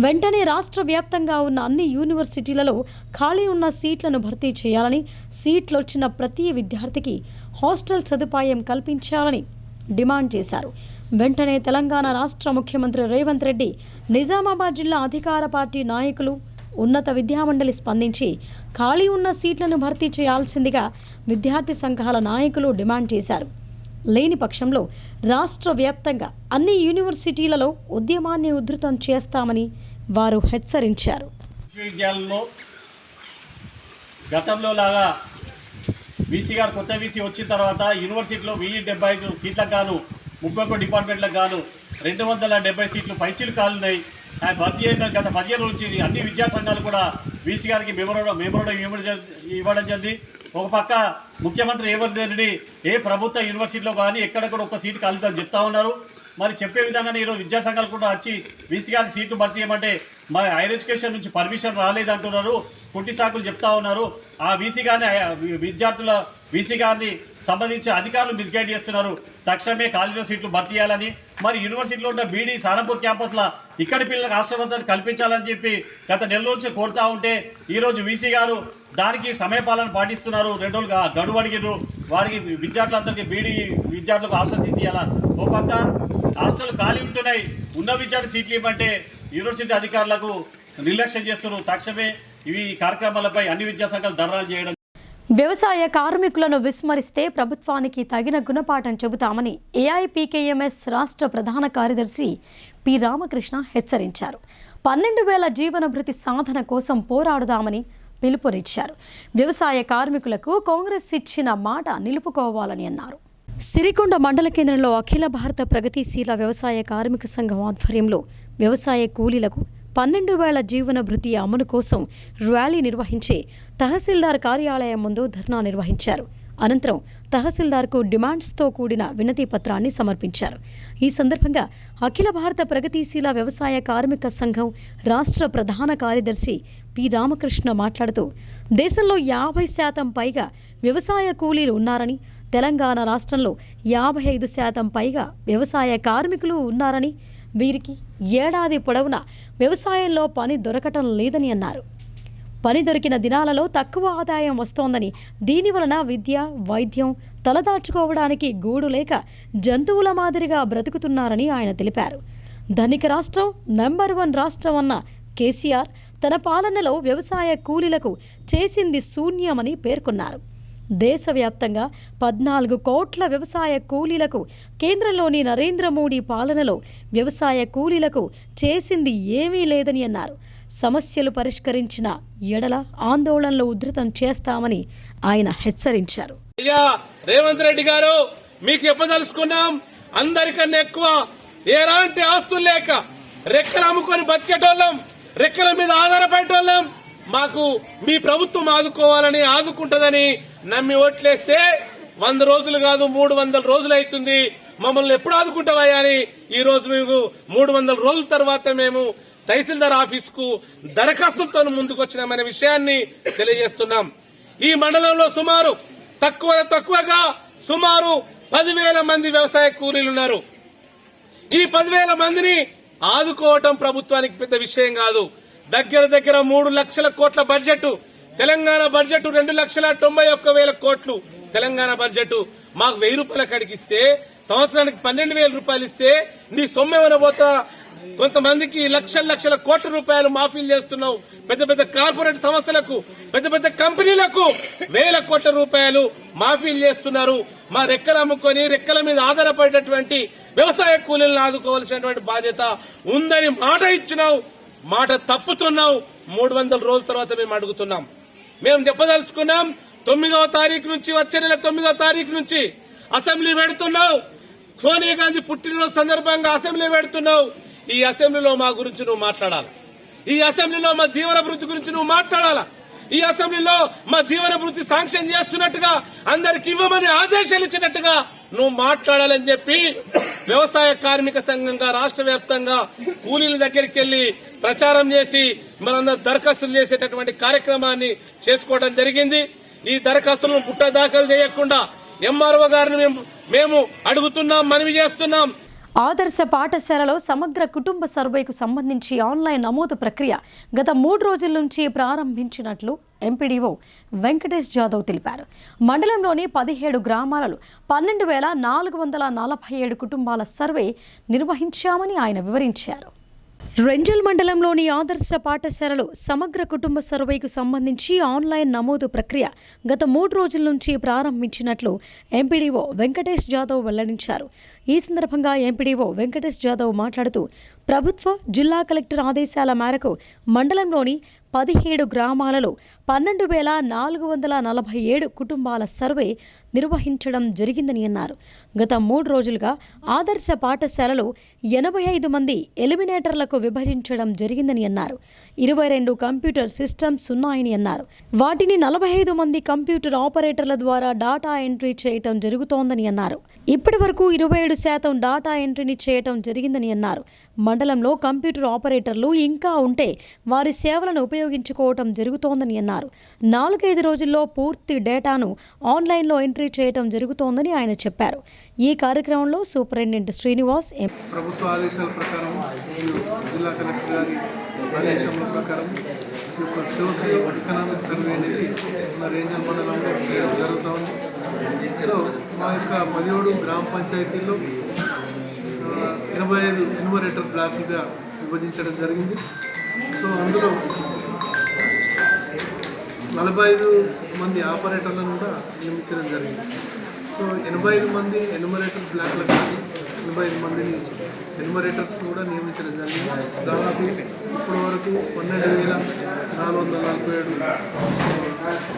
వెంటనే రాష్ట్ర వ్యాప్తంగా ఉన్న అన్ని యూనివర్సిటీలలో ఖాళీ ఉన్న సీట్లను భర్తీ చేయాలని, సీట్లు వచ్చిన ప్రతి విద్యార్థికి హాస్టల్ సదుపాయం కల్పించాలని డిమాండ్ చేశారు. వెంటనే తెలంగాణ రాష్ట్ర ముఖ్యమంత్రి రేవంత్ రెడ్డి, నిజామాబాద్ జిల్లా అధికార పార్టీ నాయకులు, ఉన్నత విద్యామండలి స్పందించి ఖాళీ ఉన్న సీట్లను భర్తీ చేయాల్సిందిగా విద్యార్థి సంఘాల నాయకులు డిమాండ్ చేశారు. లేని పక్షంలో రాష్ట్ర వ్యాప్తంగా అన్ని యూనివర్సిటీలలో ఉద్యమాన్ని ఉధృతం చేస్తామని వారు హెచ్చరించారు. విశ్వవిద్యాలయంలో గతంలో లాగా వీసీ గారు కొత్త వీసీ వచ్చిన తర్వాత యూనివర్సిటీలో 1075 సీట్లకు గాను 31 డిపార్ట్మెంట్లకు గాను 270 సీట్లు పైచీలు కాలున్నాయి. భర్తీ అయిన గత 15 రోజుల నుంచి అన్ని విద్యా సంఘాలు కూడా వీసీ గారికి మెమోరాండం ఇవ్వడం జరిగింది. ఒక పక్క ముఖ్యమంత్రి రేవంత్ రెడ్డి ఏ ప్రభుత్వ యూనివర్సిటీలో కానీ ఎక్కడ కూడా ఒక సీటు కాలుతుందని చెప్తా ఉన్నారు. మరి చెప్పే విధంగానే ఈరోజు విద్యా సంఘాలు కూడా వచ్చి వీసీ గారి సీట్లు భర్తీ చేయమంటే మరి హైయర్ ఎడ్యుకేషన్ నుంచి పర్మిషన్ రాలేదంటున్నారు, కుట్టి సాకులు చెప్తా ఉన్నారు. ఆ వీసీ గారిని విద్యార్థుల వీసీ గారిని సంబంధించిన అధికారులు మిస్గైడ్ చేస్తున్నారు. తక్షణమే ఖాళీలో సీట్లు భర్తీ చేయాలని, మరి యూనివర్సిటీలో ఉన్న బీడీ సారంపూర్ క్యాంపస్లో ఇక్కడి పిల్లలకు ఆశ్రమతాన్ని కల్పించాలని చెప్పి గత నెల నుంచి కోరుతూ ఉంటే ఈరోజు వీసీ గారు దానికి సమయపాలన పాటిస్తున్నారు. 2 రోజులుగా గడువు అడిగిరు. వారికి విద్యార్థులందరికీ బీడీ విద్యార్థులకు హాస్టల్ సీట్లు ఇవ్వాలా. ఓ పక్క హాస్టల్ ఖాళీ ఉంటున్నాయి, ఉన్న విద్యార్థి సీట్లు ఇవ్వమంటే యూనివర్సిటీ అధికారులకు నిర్లక్ష్యం చేస్తున్నారు. తక్షణమే ఇవి కార్యక్రమాలపై అన్ని విద్యా సంఘాలు ధర్నాలు చేయడం. వ్యవసాయ కార్మికులను విస్మరిస్తే ప్రభుత్వానికి తగిన గుణపాఠం చెబుతామని ఏఐపీకేఎంఎస్ రాష్ట్ర ప్రధాన కార్యదర్శి పి రామకృష్ణ హెచ్చరించారు. 12,000 జీవన భృతి సాధన కోసం పోరాడుదామని పిలుపునిచ్చారు. వ్యవసాయ కార్మికులకు కాంగ్రెస్ ఇచ్చిన మాట నిలుపుకోవాలని అన్నారు. సిరికొండ మండల కేంద్రంలో అఖిల భారత ప్రగతిశీల వ్యవసాయ కార్మిక సంఘం ఆధ్వర్యంలో వ్యవసాయ కూలీలకు 12,000 జీవన భృతి అమలు కోసం ర్యాలీ నిర్వహించి తహసీల్దార్ కార్యాలయం ముందు ధర్నా నిర్వహించారు. అనంతరం తహసీల్దార్కు డిమాండ్స్తో కూడిన వినతి పత్రాన్ని సమర్పించారు. ఈ సందర్భంగా అఖిల భారత ప్రగతిశీల వ్యవసాయ కార్మిక సంఘం రాష్ట్ర ప్రధాన కార్యదర్శి పి రామకృష్ణ మాట్లాడుతూ దేశంలో 50% పైగా వ్యవసాయ కూలీలు ఉన్నారని, తెలంగాణ రాష్ట్రంలో 55% పైగా వ్యవసాయ కార్మికులు ఉన్నారని, వీరికి ఏడాది పొడవునా వ్యవసాయంలో పని దొరకటం లేదని అన్నారు. పని దొరికిన దినాలలో తక్కువ ఆదాయం వస్తోందని, దీనివలన విద్య, వైద్యం తలదాచుకోవడానికి గూడు లేక జంతువుల మాదిరిగా బ్రతుకుతున్నారని ఆయన తెలిపారు. ధనిక రాష్ట్రం, నెంబర్ 1 రాష్ట్రం అన్న కేసీఆర్ తన పాలనలో వ్యవసాయ కూలీలకు చేసింది శూన్యమని పేర్కొన్నారు. దేశవ్యాప్తంగా 14 కోట్ల వ్యవసాయ కూలీలకు కేంద్రంలోని నరేంద్ర మోడీ పాలనలో వ్యవసాయ కూలీలకు చేసింది ఏమీ లేదని అన్నారు. సమస్యలు పరిష్కరించిన ఎడల ఆందోళనలు ఉధృతం చేస్తామని ఆయన హెచ్చరించారు. అయ్యా రేవంత్ రెడ్డి గారు, మీకు చెప్పదలుచుకున్నాం, అందరికన్నా ఎక్కువ ఎలాంటి ఆస్తులు లేక రెక్కలు అమ్ముకొని బతికేటోళ్ళం, రెక్కల మీద ఆధారపడేటోళ్ళం. మాకు మీ ప్రభుత్వం ఆదుకోవాలని, ఆదుకుంటుందని నమ్మి ఓట్లేస్తే 100 రోజులు కాదు 300 రోజులు అవుతుంది. మమ్మల్ని ఎప్పుడు ఆదుకుంటావయ్యా అని ఈ రోజు మేము 300 రోజుల తర్వాత మేము తహసీల్దార్ ఆఫీస్ కు దరఖాస్తులతో ముందుకు వచ్చినామనే విషయాన్ని తెలియజేస్తున్నాం. ఈ మండలంలో తక్కువగా సుమారు 10,000 మంది వ్యవసాయ కూలీలు ఉన్నారు. ఈ 10,000 మందిని ఆదుకోవటం ప్రభుత్వానికి పెద్ద విషయం కాదు. దగ్గర 3 లక్షల కోట్ల బడ్జెట్, తెలంగాణ బడ్జెట్ 2,91,000 కోట్లు. తెలంగాణ బడ్జెట్ మాకు 1,000 రూపాయల కడిగిస్తే సంవత్సరానికి 12,000 రూపాయలు ఇస్తే నీ సొమ్మెవన పోతా. కొంతమందికి లక్షల కోట్ల రూపాయలు మాఫీలు చేస్తున్నావు. పెద్ద కార్పొరేట్ సంస్థలకు, పెద్ద కంపెనీలకు 1,000 కోట్ల రూపాయలు మాఫీలు చేస్తున్నారు. మా రెక్కలు అమ్ముకొని రెక్కల మీద ఆధారపడేటటువంటి వ్యవసాయ కూలీలను ఆదుకోవాల్సినటువంటి బాధ్యత ఉందని మాట ఇచ్చినావు, మాట తప్పుతున్నావు. 300 రోజుల తర్వాత మేము అడుగుతున్నాం. మేము చెప్పదలుచుకున్నాం, 9వ తారీఖు నుంచి, వచ్చే నెల 9వ తారీఖు నుంచి అసెంబ్లీ పెడుతున్నావు. సోనియా గాంధీ పుట్టినరోజు సందర్భంగా అసెంబ్లీ పెడుతున్నావు. ఈ అసెంబ్లీలో మా గురించి నువ్వు మాట్లాడాలి. ఈ అసెంబ్లీలో మా జీవన వృత్తి గురించి నువ్వు మాట్లాడాలా. ఈ అసెంబ్లీలో మా జీవన వృత్తి శాంక్షన్ చేస్తున్నట్టుగా, అందరికి ఇవ్వమని ఆదేశాలు ఇచ్చినట్టుగా నువ్వు మాట్లాడాలని చెప్పి వ్యవసాయ కార్మిక సంఘంగా రాష్ట్ర వ్యాప్తంగా కూలీల దగ్గరికి వెళ్లి ప్రచారం చేసి మనందరూ దరఖాస్తులు చేసేటటువంటి కార్యక్రమాన్ని చేసుకోవడం జరిగింది. ఈ దరఖాస్తులను పుట్ట దాఖలు చేయకుండా ఎంఆర్ఓ గారిని మేము అడుగుతున్నాం, మనవి చేస్తున్నాం. ఆదర్శ పాఠశాలలో సమగ్ర కుటుంబ సర్వేకు సంబంధించి ఆన్లైన్ నమోదు ప్రక్రియ గత 3 రోజుల నుంచి ప్రారంభించినట్లు ఎంపీడీఓ వెంకటేష్ జాదవ్ తెలిపారు. మండలంలోని 17 గ్రామాలలో 12,447 కుటుంబాల సర్వే నిర్వహించామని ఆయన వివరించారు. రెంజల్ మండలంలోని ఆదర్శ పాఠశాలలో సమగ్ర కుటుంబ సర్వేకు సంబంధించి ఆన్లైన్ నమోదు ప్రక్రియ గత 3 రోజుల నుంచి ప్రారంభించినట్లు ఎంపీడీఓ వెంకటేష్ జాదవ్ వెల్లడించారు. ఈ సందర్భంగా ఎంపీడీఓ వెంకటేష్ జాదవ్ మాట్లాడుతూ ప్రభుత్వ జిల్లా కలెక్టర్ ఆదేశాల మేరకు మండలంలోని 17 గ్రామాలలో 12,447 కుటుంబాల సర్వే నిర్వహించడం జరిగిందని అన్నారు. గత 3 రోజులుగా ఆదర్శ పాఠశాలలో 85 మంది ఎలిమినేటర్లకు విభజించడం జరిగిందని అన్నారు. 22 కంప్యూటర్ సిస్టమ్స్ ఉన్నాయని అన్నారు. వాటిని 45 మంది కంప్యూటర్ ఆపరేటర్ల ద్వారా డాటా ఎంట్రీ చేయటం జరుగుతోందని అన్నారు. ఇప్పటి వరకు 27% డాటా ఎంట్రీని చేయటం జరిగిందని అన్నారు. మండలంలో కంప్యూటర్ ఆపరేటర్లు ఇంకా ఉంటే వారి సేవలను ఉపయోగించుకోవటం జరుగుతోందని అన్నారు. 4-5 రోజుల్లో పూర్తి డేటాను ఆన్లైన్లో ఎంట్రీ చేయటం జరుగుతోందని ఆయన చెప్పారు. ఈ కార్యక్రమంలో సూపరింటెండెంట్ శ్రీనివాస్, ప్రభుత్వ ఆదేశాల ప్రకారం జిల్లా కలెక్టర్ గారి ఆదేశాల ప్రకారం సోషియో ఎకనామిక్ సర్వే అనేది మన రేంజల్ మండలంలో చేయడం జరుగుతూ ఉంది. సో మా యొక్క 17 గ్రామ పంచాయతీల్లో 85 ఎన్యూమరేటర్ బ్లాక్లుగా విభజించడం జరిగింది. సో అందులో 45 మంది ఆపరేటర్లను కూడా నియమించడం జరిగింది. సో 85 మంది ఎన్యూమరేటర్ బ్లాక్లకు 85 మందిని ఎన్యూమరేటర్స్ కూడా నియమించడం జరిగింది. దాదాపు ఇప్పటి వరకు 12,447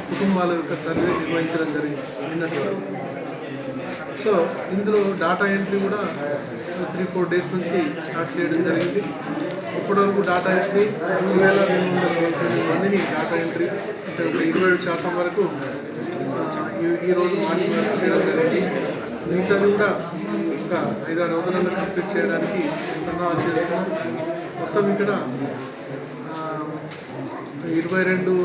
కుటుంబాల యొక్క సర్వే నిర్వహించడం జరిగింది నిన్నటి వరకు. సో ఇందులో డాటా ఎంట్రీ కూడా 3-4 డేస్ నుంచి స్టార్ట్ చేయడం జరిగింది. ఇప్పటివరకు డాటా ఎంట్రీ 2,298 మందిని డాటా ఎంట్రీ అంటే ఒక 27% వరకు ఈరోజు మార్నింగ్ వరకు చేయడం జరిగింది. మిగతాది కూడా ఇంకా 5-6 రోజులలో కంప్లీట్ చేయడానికి సన్నాహాలు చేస్తున్నాం. మొత్తం ఇక్కడ 22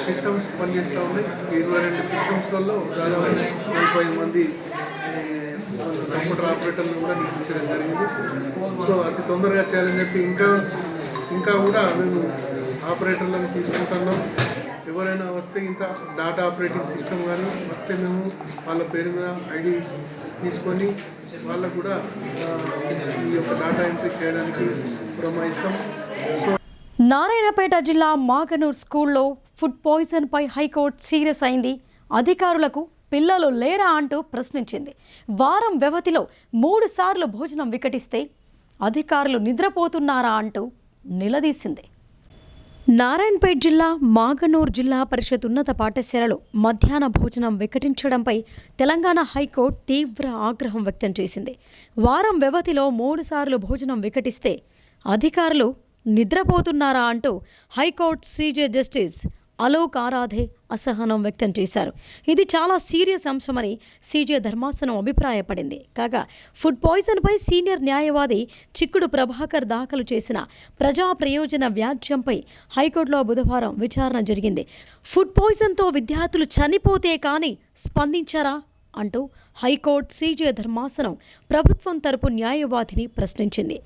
సిస్టమ్స్ పనిచేస్తూ ఉన్నాయి. 22 సిస్టమ్స్లలో దాదాపు 45 మంది కంప్యూటర్ ఆపరేటర్లు కూడా నియమించడం జరిగింది. సో అతి తొందరగా చేయాలని చెప్పి ఇంకా కూడా మేము ఆపరేటర్లను తీసుకుంటున్నాం. ఎవరైనా వస్తే ఇంత డాటా ఆపరేటింగ్ సిస్టమ్ కానీ వస్తే మేము వాళ్ళ పేరు మీద ఐడి తీసుకొని వాళ్ళకు కూడా ఈ యొక్క డాటా ఎంట్రీ చేయడానికి పురమాయిస్తాం. సో నారాయణపేట జిల్లా మాగనూర్ స్కూల్లో ఫుడ్ పాయిజన్పై హైకోర్టు సీరియస్ అయింది. అధికారులకు పిల్లలు లేరా అంటూ ప్రశ్నించింది. వారం వ్యవధిలో 3 సార్లు భోజనం వికటిస్తే అధికారులు నిద్రపోతున్నారా అంటూ నిలదీసింది. నారాయణపేట జిల్లా మాగనూర్ జిల్లా పరిషత్ ఉన్నత పాఠశాలలో మధ్యాహ్న భోజనం వికటించడంపై తెలంగాణ హైకోర్టు తీవ్ర ఆగ్రహం వ్యక్తం చేసింది. వారం వ్యవధిలో 3 సార్లు భోజనం వికటిస్తే అధికారులు నిద్రపోతున్నారా అంటూ high court CJ justice Alok Aradhe అసహనం వ్యక్తం చేశారు. ఇది చాలా సీరియస్ అంశమని సీజే ధర్మాసనం అభిప్రాయపడింది. కాగా ఫుడ్ పాయిజన్పై సీనియర్ న్యాయవాది చిక్కుడు ప్రభాకర్ దాఖలు చేసిన ప్రజా ప్రయోజన వ్యాజ్యంపై హైకోర్టులో బుధవారం విచారణ జరిగింది. ఫుడ్ పాయిజన్తో విద్యార్థులు చనిపోతే కానీ స్పందించారా అంటూ హైకోర్టు సీజే ధర్మాసనం ప్రభుత్వం తరపు న్యాయవాదిని ప్రశ్నించింది.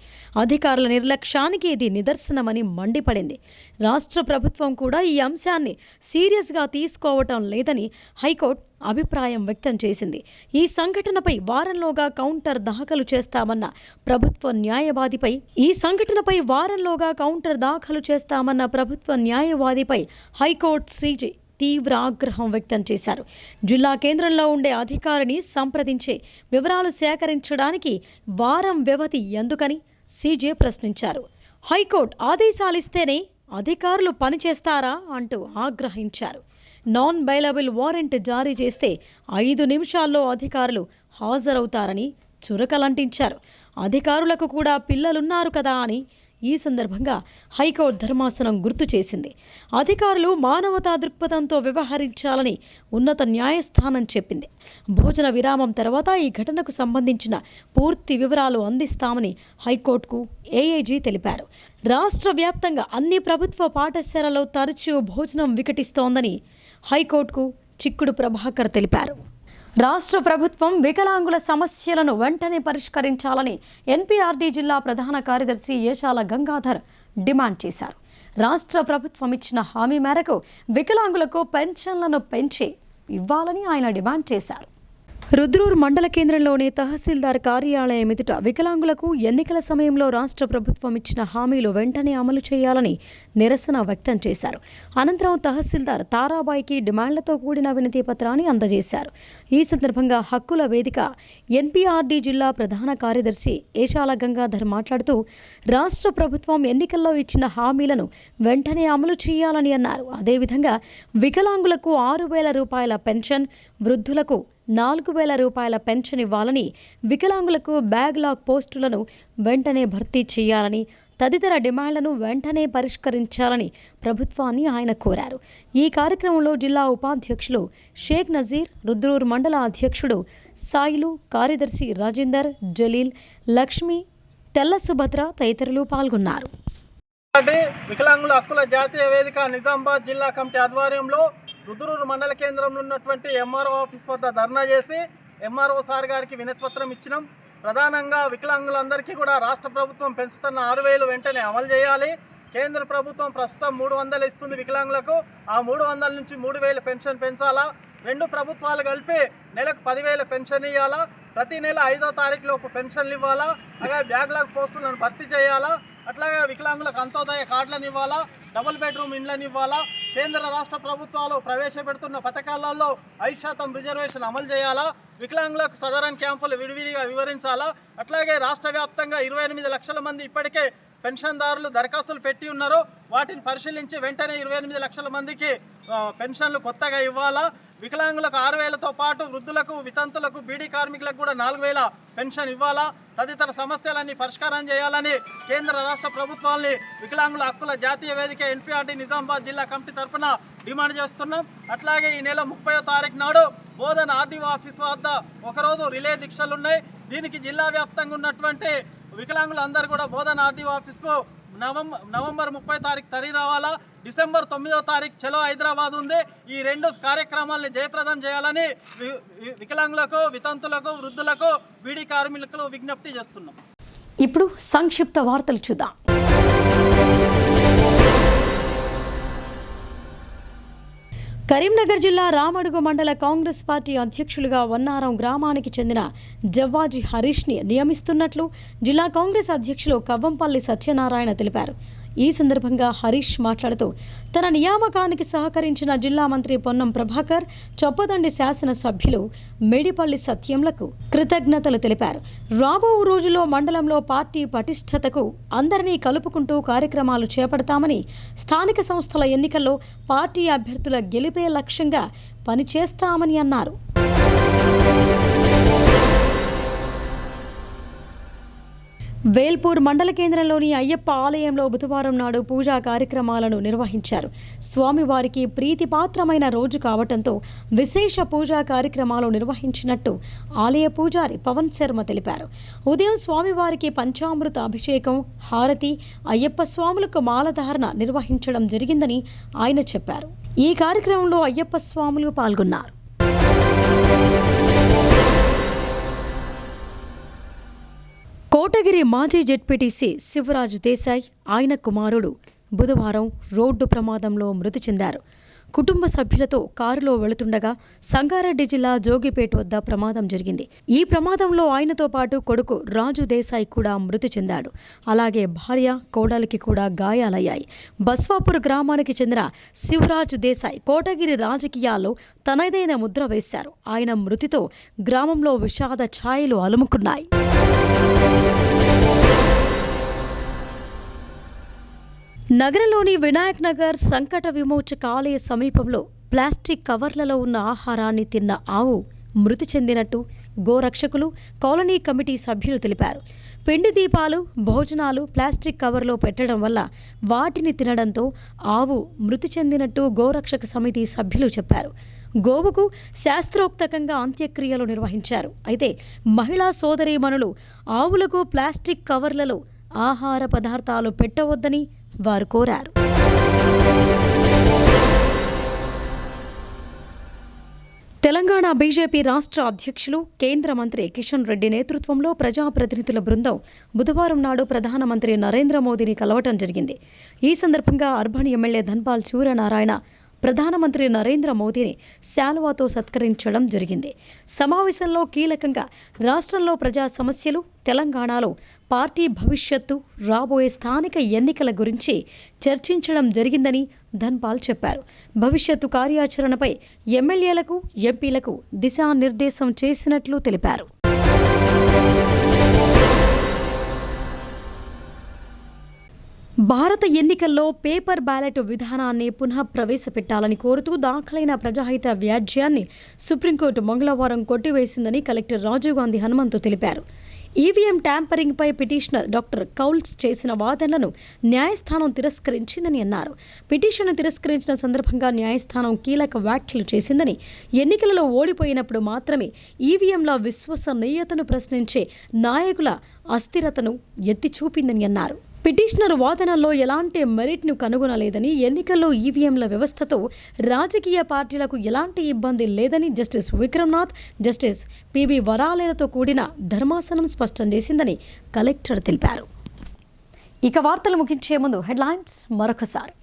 అధికారుల నిర్లక్ష్యానికి ఇది నిదర్శనమని మండిపడింది. రాష్ట్ర ప్రభుత్వం కూడా ఈ అంశాన్ని సీరియస్గా తీసుకోవటం లేదని హైకోర్టు అభిప్రాయం వ్యక్తం చేసింది. ఈ సంఘటనపై వారంలోగా కౌంటర్ దాఖలు చేస్తామన్న ప్రభుత్వ న్యాయవాదిపై హైకోర్టు సీజే తీవ్ర ఆగ్రహం వ్యక్తం చేశారు. జిల్లా కేంద్రంలో ఉండే అధికారిని సంప్రదించే వివరాలు సేకరించడానికి వారం వ్యవధి ఎందుకని సీజే ప్రశ్నించారు. హైకోర్టు ఆదేశాలిస్తేనే అధికారులు పనిచేస్తారా అంటూ ఆగ్రహించారు. నాన్ బెయిలబుల్ వారెంట్ జారీ చేస్తే 5 నిమిషాల్లో అధికారులు హాజరవుతారని చురకలంటించారు. అధికారులకు కూడా పిల్లలున్నారు కదా అని ఈ సందర్భంగా హైకోర్టు ధర్మాసనం గుర్తు చేసింది. అధికారులు మానవతా దృక్పథంతో వ్యవహరించాలని ఉన్నత న్యాయస్థానం చెప్పింది. భోజన విరామం తర్వాత ఈ ఘటనకు సంబంధించిన పూర్తి వివరాలు అందిస్తామని హైకోర్టుకు ఏఏజీ తెలిపారు. రాష్ట్ర వ్యాప్తంగా అన్ని ప్రభుత్వ పాఠశాలల్లో తరచూ భోజనం వికటిస్తోందని హైకోర్టుకు చిక్కుడు ప్రభాకర్ తెలిపారు. రాష్ట్ర ప్రభుత్వం వికలాంగుల సమస్యలను వెంటనే పరిష్కరించాలని ఎన్పీఆర్డీ జిల్లా ప్రధాన కార్యదర్శి ఏషాల గంగాధర్ డిమాండ్ చేశారు. రాష్ట్ర ప్రభుత్వం ఇచ్చిన హామీ మేరకు వికలాంగులకు పెన్షన్లను పెంచి ఇవ్వాలని ఆయన డిమాండ్ చేశారు. రుద్రూర్ మండల కేంద్రంలోని తహసీల్దార్ కార్యాలయం ఎదుట వికలాంగులకు ఎన్నికల సమయంలో రాష్ట్ర ప్రభుత్వం ఇచ్చిన హామీలు వెంటనే అమలు చేయాలని నిరసన వ్యక్తం చేశారు. అనంతరం తహసీల్దార్ తారాబాయికి డిమాండ్లతో కూడిన వినతి పత్రాన్ని అందజేశారు. ఈ సందర్భంగా హక్కుల వేదిక ఎన్పీఆర్డీ జిల్లా ప్రధాన కార్యదర్శి ఏషాల గంగాధర్ మాట్లాడుతూ రాష్ట్ర ప్రభుత్వం ఎన్నికల్లో ఇచ్చిన హామీలను వెంటనే అమలు చేయాలని అన్నారు. అదేవిధంగా వికలాంగులకు 6,000 రూపాయల పెన్షన్, వృద్ధులకు 4,000 రూపాయల పెన్షన్ ఇవ్వాలని, వికలాంగులకు బ్యాక్లాగ్ పోస్టులను వెంటనే భర్తీ చేయాలని, తదితర డిమాండ్లను వెంటనే పరిష్కరించాలని ప్రభుత్వాన్ని ఆయన కోరారు. ఈ కార్యక్రమంలో జిల్లా ఉపాధ్యక్షులు షేక్ నజీర్, రుద్రూర్ మండల అధ్యక్షుడు సాయిలు, కార్యదర్శి రాజేందర్, జలీల్, లక్ష్మి, తెల్ల సుభద్ర తదితరులు పాల్గొన్నారు. వికలాంగుల హక్కుల జాతీయ వేదిక నిజామాబాద్ జిల్లా కమిటీ ఆధ్వర్యంలో రుద్రూరు మండల కేంద్రంలో ఉన్నటువంటి ఎంఆర్ఓ ఆఫీస్ వద్ద ధర్నా చేసి ఎంఆర్ఓ సార్ గారికి వినతిపత్రం ఇచ్చినాం. ప్రధానంగా వికలాంగులందరికీ కూడా రాష్ట్ర ప్రభుత్వం పెంచుతున్న 6,000 వెంటనే అమలు చేయాలి. కేంద్ర ప్రభుత్వం ప్రస్తుతం 300 ఇస్తుంది వికలాంగులకు. ఆ 300 నుంచి 3,000 పెన్షన్ పెంచాలా. రెండు ప్రభుత్వాలు కలిపి నెలకు 10,000 పెన్షన్ ఇవ్వాలా. ప్రతి నెల 5వ తారీఖులోపు పెన్షన్లు ఇవ్వాలా. అలాగే బ్యాక్లాగ్ పోస్టులను భర్తీ చేయాలా. అట్లాగే వికలాంగులకు అంత్యోదయ కార్డులను ఇవ్వాలా. డబుల్ బెడ్రూమ్ ఇండ్లను ఇవ్వాలా. కేంద్ర రాష్ట్ర ప్రభుత్వాలు ప్రవేశపెడుతున్న పథకాలలో 5% రిజర్వేషన్ అమలు చేయాలా. వికలాంగులకు సదరన్ క్యాంపులు విడివిడిగా వివరించాలా. అట్లాగే రాష్ట్ర వ్యాప్తంగా 28 లక్షల మంది ఇప్పటికే పెన్షన్దారులు దరఖాస్తులు పెట్టి ఉన్నారు. వాటిని పరిశీలించి వెంటనే 28 లక్షల మందికి పెన్షన్లు కొత్తగా ఇవ్వాలా. వికలాంగులకు 6,000తో పాటు వృద్ధులకు, వితంతులకు, బీడీ కార్మికులకు కూడా 4,000 పెన్షన్ ఇవ్వాలా. తదితర సమస్యలన్నీ పరిష్కారం చేయాలని కేంద్ర రాష్ట్ర ప్రభుత్వాన్ని వికలాంగుల హక్కుల జాతీయ వేదిక ఎన్పీఆర్డీ నిజామాబాద్ జిల్లా కమిటీ తరఫున డిమాండ్ చేస్తున్నాం. అట్లాగే ఈ నెల 30వ తారీఖు నాడు బోధన ఆర్డీఓ ఆఫీస్ వద్ద ఒకరోజు రిలే దీక్షలు ఉన్నాయి. దీనికి జిల్లా వ్యాప్తంగా ఉన్నటువంటి వికలాంగులందరూ కూడా బోధన ఆర్డీఓ ఆఫీస్కు నవంబర్ 30వ తారీఖు తరలి రావాలా. డిసెంబర్ 9వ తారీఖు చలో హైదరాబాద్ ఉంది. ఈ 2 కార్యక్రమాలను జయప్రదం చేయాలని వికలాంగులకు, వితంతులకు, వృద్ధులకు, బీడీ కార్మికులకు విజ్ఞప్తి చేస్తున్నాం. ఇప్పుడు సంక్షిప్త వార్తలు చూద్దాం. కరీంనగర్ జిల్లా రామడుగు మండల కాంగ్రెస్ పార్టీ అధ్యక్షులుగా వన్నారం గ్రామానికి చెందిన జవ్వాజీ హరీష్ని నియమిస్తున్నట్లు జిల్లా కాంగ్రెస్ అధ్యక్షులు కవ్వంపల్లి సత్యనారాయణ తెలిపారు. ఈ సందర్భంగా హరీష్ మాట్లాడుతూ తన నియామకానికి సహకరించిన జిల్లా మంత్రి పొన్నం ప్రభాకర్, చొప్పదండి శాసనసభ్యులు మేడిపల్లి సత్యంలకు కృతజ్ఞతలు తెలిపారు. రాబో రోజుల్లో మండలంలో పార్టీ పటిష్టతకు అందరినీ కలుపుకుంటూ కార్యక్రమాలు చేపడతామని, స్థానిక సంస్థల ఎన్నికల్లో పార్టీ అభ్యర్థుల గెలిపే లక్ష్యంగా పనిచేస్తామని అన్నారు. వేల్పూర్ మండల కేంద్రంలోని అయ్యప్ప ఆలయంలో బుధవారం నాడు పూజా కార్యక్రమాలను నిర్వహించారు. స్వామివారికి ప్రీతిపాత్రమైన రోజు కావడంతో విశేష పూజా కార్యక్రమాలు నిర్వహించినట్టు ఆలయ పూజారి పవన్ శర్మ తెలిపారు. ఉదయం స్వామివారికి పంచామృత అభిషేకం, హారతి, అయ్యప్ప స్వాములకు మాలధారణ నిర్వహించడం జరిగిందని ఆయన చెప్పారు. ఈ కార్యక్రమంలో అయ్యప్ప స్వాములు పాల్గొన్నారు. కోటగిరి మాజీ జెడ్పీటీసీ శివరాజ్ దేశాయ్, ఆయన కుమారుడు బుధవారం రోడ్డు ప్రమాదంలో మృతి చెందారు. కుటుంబ సభ్యులతో కారులో వెళుతుండగా సంగారెడ్డి జిల్లా జోగిపేట వద్ద ప్రమాదం జరిగింది. ఈ ప్రమాదంలో ఆయనతో పాటు కొడుకు రాజు దేశాయ్ కూడా మృతి చెందాడు. అలాగే భార్య, కోడలికి కూడా గాయాలయ్యాయి. బస్వాపూర్ గ్రామానికి చెందిన శివరాజ్ దేశాయ్ కోటగిరి రాజకీయాల్లో తనదైన ముద్ర వేశారు. ఆయన మృతితో గ్రామంలో విషాద ఛాయలు అలుముకున్నాయి. నగరంలోని వినాయక్ నగర్ సంకట విమోచక ఆలయ సమీపంలో ప్లాస్టిక్ కవర్లలో ఉన్న ఆహారాన్ని తిన్న ఆవు మృతి చెందినట్టు గోరక్షకులు, కాలనీ కమిటీ సభ్యులు తెలిపారు. పిండి దీపాలు, భోజనాలు ప్లాస్టిక్ కవర్లో పెట్టడం వల్ల వాటిని తినడంతో ఆవు మృతి చెందినట్టు గోరక్షక సమితి సభ్యులు చెప్పారు. గోవుకు శాస్త్రోక్తకంగా అంత్యక్రియలు నిర్వహించారు. అయితే మహిళా సోదరీమణులు ఆవులకు ప్లాస్టిక్ కవర్లలో ఆహార పదార్థాలు పెట్టవద్దని వారు కోరారు. తెలంగాణ బీజేపీ రాష్ట్ర అధ్యక్షులు, కేంద్ర మంత్రి కిషన్ రెడ్డి నేతృత్వంలో ప్రజాప్రతినిధుల బృందం బుధవారం నాడు ప్రధానమంత్రి నరేంద్ర మోదీని కలవటం జరిగింది. ఈ సందర్భంగా అర్బన్ ఎమ్మెల్యే ధన్పాల్ సూర్యనారాయణ ప్రధానమంత్రి నరేంద్ర మోదీని శాలువాతో సత్కరించడం జరిగింది. సమావేశంలో కీలకంగా రాష్ట్రంలో ప్రజా సమస్యలు, తెలంగాణలో పార్టీ భవిష్యత్తు, రాబోయే స్థానిక ఎన్నికల గురించి చర్చించడం జరిగిందని ధన్పాల్ చెప్పారు. భవిష్యత్తు కార్యాచరణపై ఎమ్మెల్యేలకు, ఎంపీలకు దిశానిర్దేశం చేసినట్లు తెలిపారు. భారత ఎన్నికల్లో పేపర్ బ్యాలెట్ విధానాన్ని పునః ప్రవేశపెట్టాలని కోరుతూ దాఖలైన ప్రజాహిత వ్యాజ్యాన్ని సుప్రీంకోర్టు మంగళవారం కొట్టివేసిందని కలెక్టర్ రాజీవ్ గాంధీ హనుమంతు తెలిపారు. ఈవీఎం ట్యాంపరింగ్పై పిటిషనర్ డాక్టర్ కౌల్స్ చేసిన వాదనలను న్యాయస్థానం తిరస్కరించిందని అన్నారు. పిటిషన్ను తిరస్కరించిన సందర్భంగా న్యాయస్థానం కీలక వ్యాఖ్యలు చేసిందని, ఎన్నికలలో ఓడిపోయినప్పుడు మాత్రమే ఈవీఎంల విశ్వసనీయతను ప్రశ్నించే నాయకుల అస్థిరతను ఎత్తి చూపిందని అన్నారు. పిటిషనర్ వాదనల్లో ఎలాంటి మెరిట్ను కనుగొనలేదని, ఎన్నికల్లో ఈవీఎంల వ్యవస్థతో రాజకీయ పార్టీలకు ఎలాంటి ఇబ్బంది లేదని జస్టిస్ విక్రమ్నాథ్, జస్టిస్ పిబి వరాలేలతో కూడిన ధర్మాసనం స్పష్టం చేసిందని కలెక్టర్ తెలిపారు. ఇక వార్తలు ముగించే ముందు హెడ్లైన్స్ మరొకసారి.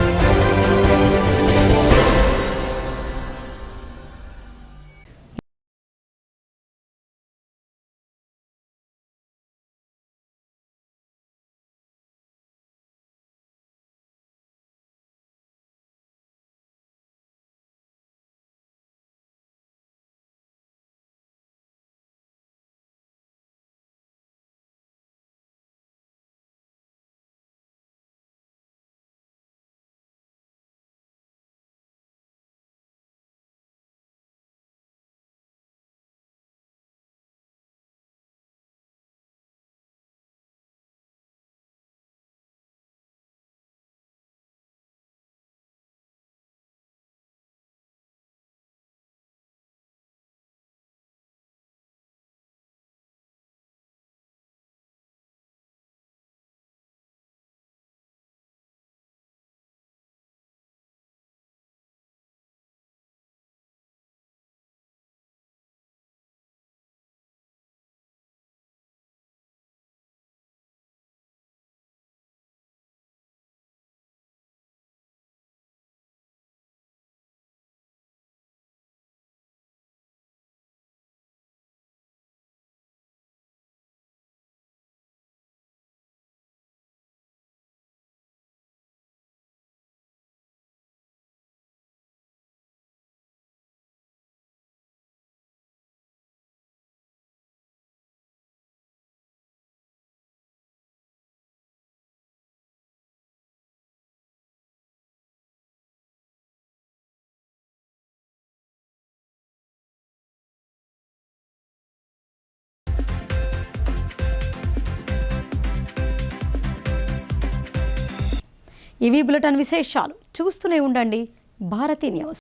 ఇవి బులెటిన్ విశేషాలు. చూస్తూనే ఉండండి భారతీ న్యూస్.